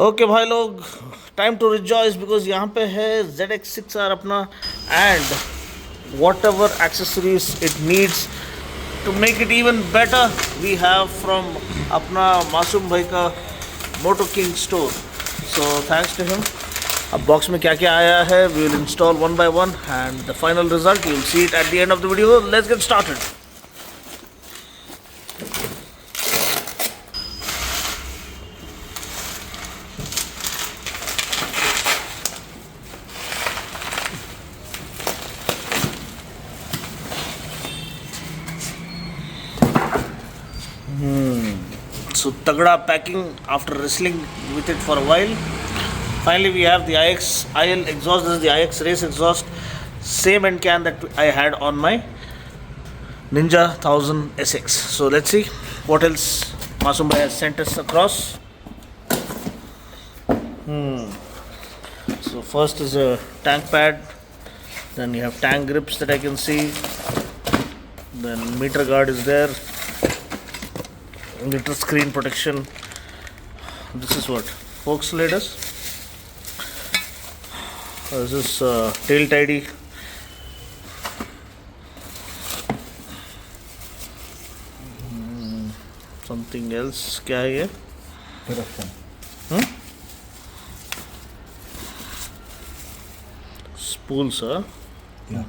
Okay भाई लोग, time to rejoice because यहाँ पे है ZX6R अपना and whatever accessories it needs to make it even better we have from अपना मासूम भाई का moto king store. So thanks to him. अब बॉक्स में क्या क्या आया है we will install one by one and the final result you will see it at the end of the video. Let's get started. So tagda packing after wrestling with it for a while. Finally we have the IL exhaust. This is the IX race exhaust, same end can that I had on my Ninja 1000 SX. So let's see what else Masum Bhai has sent us across. So first is a tank pad, then you have tank grips that I can see, then meter guard is there, little screen protection. This is what fork sliders. This is tail tidy. Something else क्या है ये? Spools, huh? Yeah.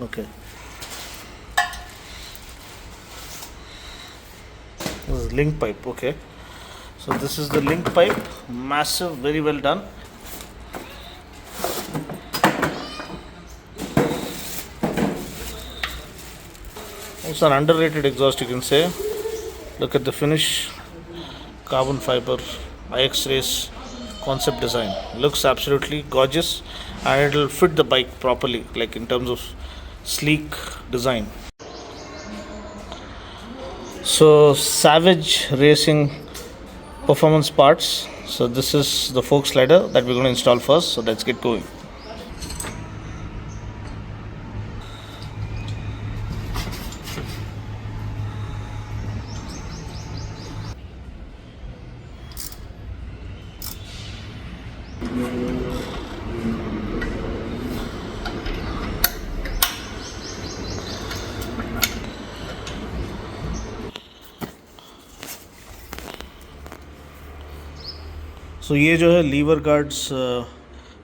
Okay. This is link pipe. Okay. So this is the link pipe. Massive, very well done. It's an underrated exhaust, you can say. Look at the finish. Carbon fiber IX race concept design. Looks absolutely gorgeous and it will fit the bike properly, like in terms of sleek design. So Savage Racing performance parts. So this is the fork slider that we're going to install first. So let's get going. So ये जो है liver guards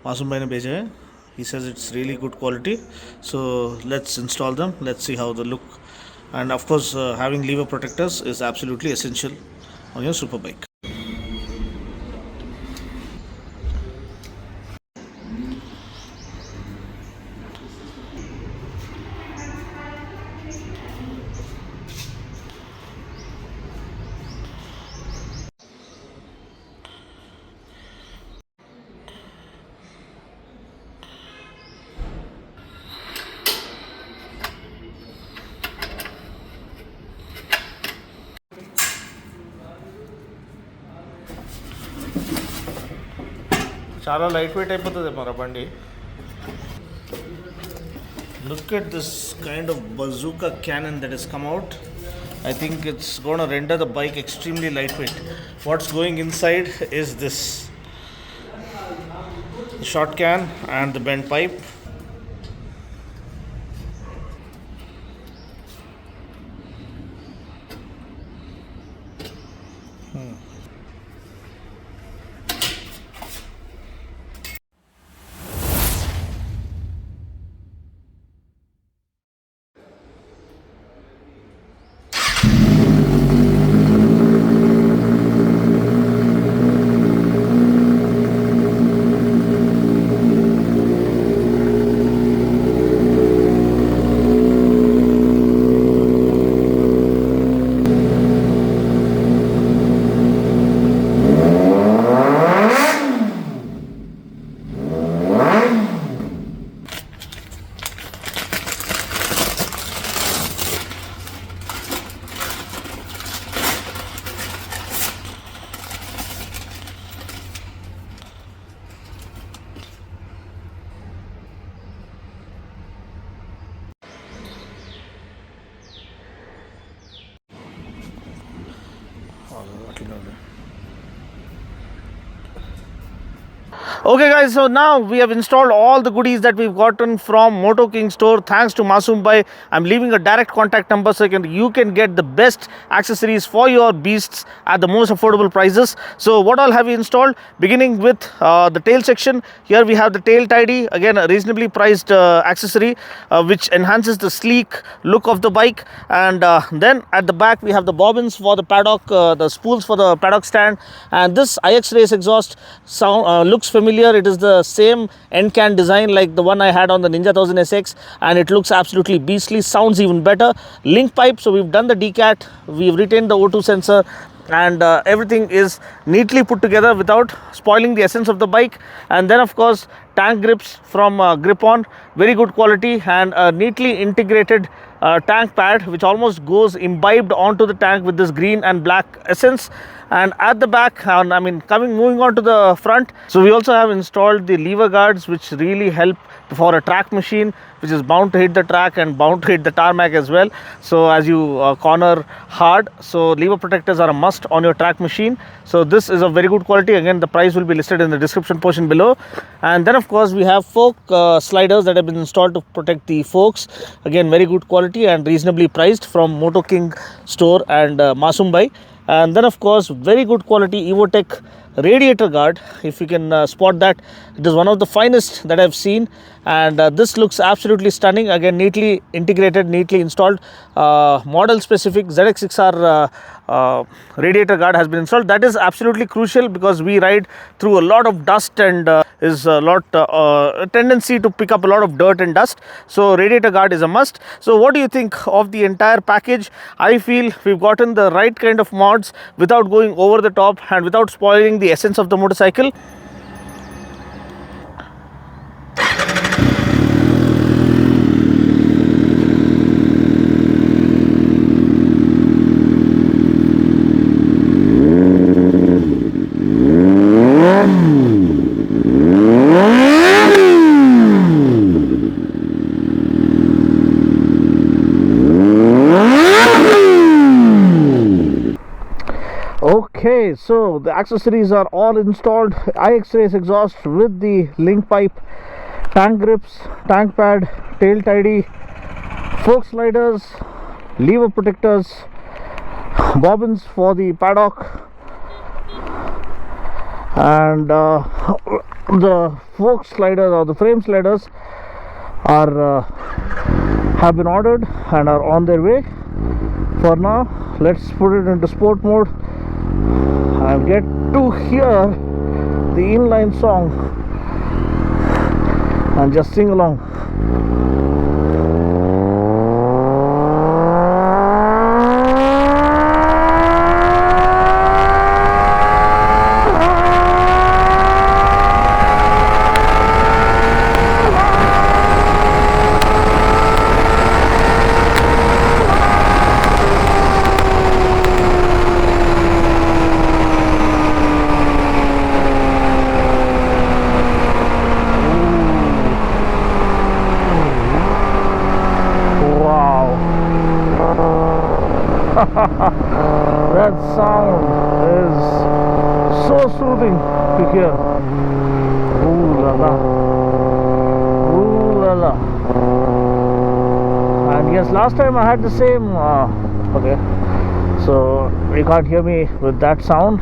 मासूम भाई ने भेजे हैं. He says it's really good quality. So let's install them. Let's see how they look. And of course, having lever protectors is absolutely essential on your super bike. చాలా light weight అయిపోతుంది మన బండి. Look at this kind of bazooka cannon that has come out. I think it's going to render the bike extremely lightweight. What's going inside is this short can and the bent pipe. Okay guys, so now we have installed all the goodies that we've gotten from MOTOKING store. Thanks to Masum Bhai. I'm leaving a direct contact number so you can get the best accessories for your beasts at the most affordable prices. So what all have we installed? Beginning with the tail section. Here we have the tail tidy, again a reasonably priced accessory which enhances the sleek look of the bike. And then at the back we have the bobbins for the paddock, the spools for the paddock stand, and this IX race exhaust looks familiar. It is the same end can design like the one I had on the Ninja 1000 SX, and it looks absolutely beastly, sounds even better. Link pipe, so we've done the decat, we've retained the O2 sensor, and everything is neatly put together without spoiling the essence of the bike. And then of course tank grips from Grip-On, very good quality, and a neatly integrated tank pad which almost goes imbibed onto the tank with this green and black essence. And at the back, moving on to the front, so we also have installed the lever guards which really help for a track machine which is bound to hit the track and bound to hit the tarmac as well. So as you corner hard, so lever protectors are a must on your track machine. So this is a very good quality. Again, the price will be listed in the description portion below. And then of course we have fork sliders that have been installed to protect the forks. Again, very good quality and reasonably priced from MOTOKING store and Masum Bhai. And then of course very good quality Evotech radiator guard. If you can spot that, it is one of the finest that I've seen, and this looks absolutely stunning. Again, neatly integrated, neatly installed, model specific ZX6R radiator guard has been installed. That is absolutely crucial because we ride through a lot of dust and is a lot tendency to pick up a lot of dirt and dust, so radiator guard is a must. So what do you think of the entire package? I feel we've gotten the right kind of mods without going over the top and without spoiling the essence of the motorcycle. Okay, so the accessories are all installed. IX race exhaust with the link pipe, tank grips, tank pad, tail tidy, fork sliders, lever protectors, bobbins for the paddock, and the fork sliders or the frame sliders are have been ordered and are on their way. For now, let's put it into sport mode and get to hear the inline song and just sing along. That sound is so soothing to hear. Ooh la la, ooh la la. And yes, last time I had the same okay, so you can't hear me with that sound.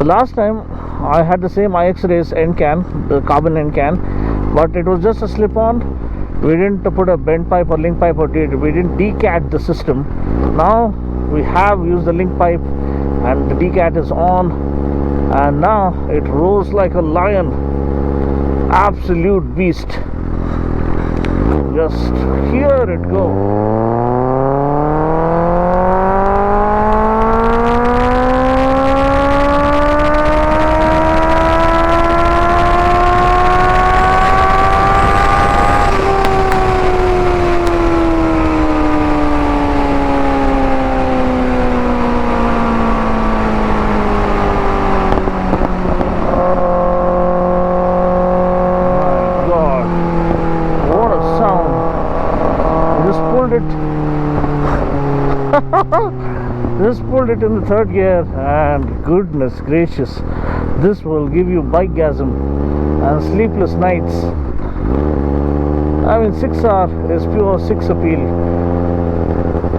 The last time I had the same IX race end can, the carbon end can, but it was just a slip-on. We didn't put a bent pipe or link pipe, or we didn't decat the system. Now we have used the link pipe and the decat is on, and now it rolls like a lion. Absolute beast. Just hear it go. Just pulled it in the third gear, and goodness gracious, this will give you bikegasm. and sleepless nights. I mean, 6R is pure 6 appeal.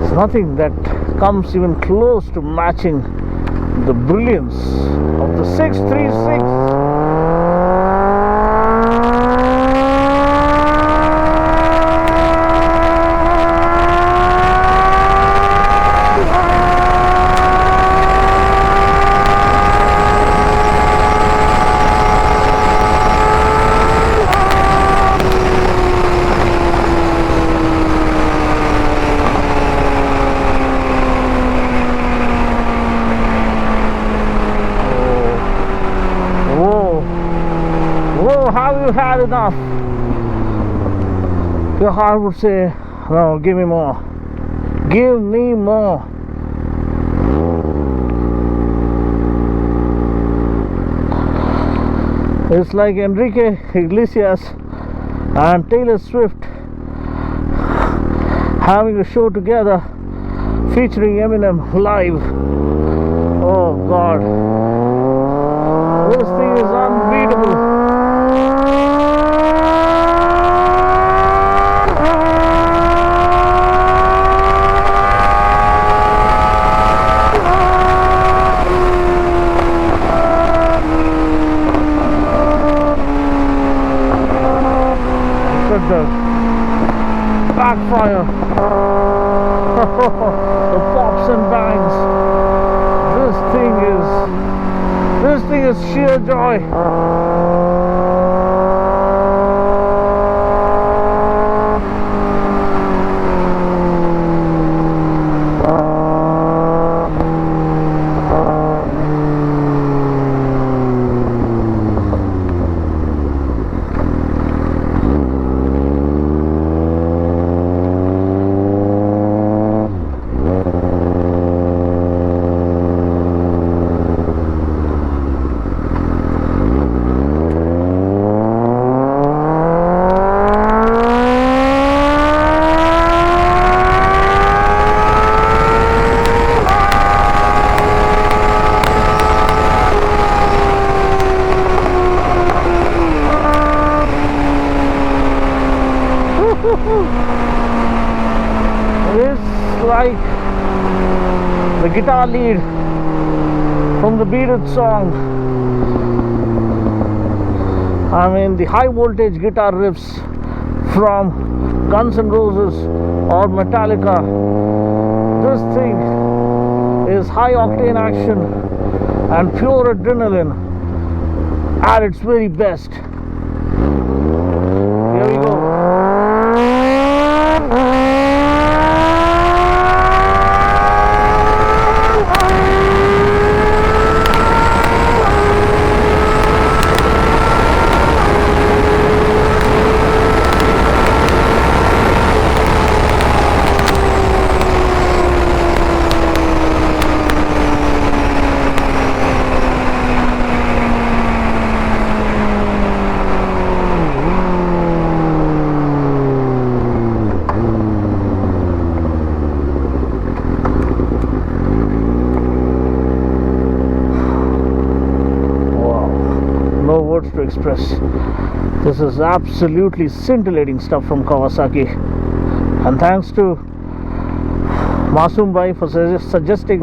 It's nothing that comes even close to matching the brilliance of the 636. Have you had enough? Your heart would say, no, give me more. Give me more. It's like Enrique Iglesias and Taylor Swift having a show together featuring Eminem live. Oh God, this thing is unbeatable. The backfire, the pops and bangs. This thing is sheer joy. It's like the guitar lead from the beaded song. I mean, the high voltage guitar riffs from Guns N' Roses or Metallica. This thing is high octane action and pure adrenaline at its very best. Here we go. To express. This is absolutely scintillating stuff from Kawasaki, and thanks to Masoom Bhai for suggesting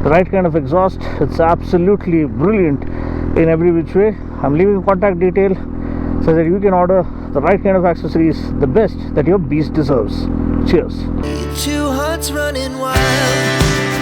the right kind of exhaust. It's absolutely brilliant in every which way. I'm leaving contact detail so that you can order the right kind of accessories, the best that your beast deserves. Cheers. Two hearts running wild.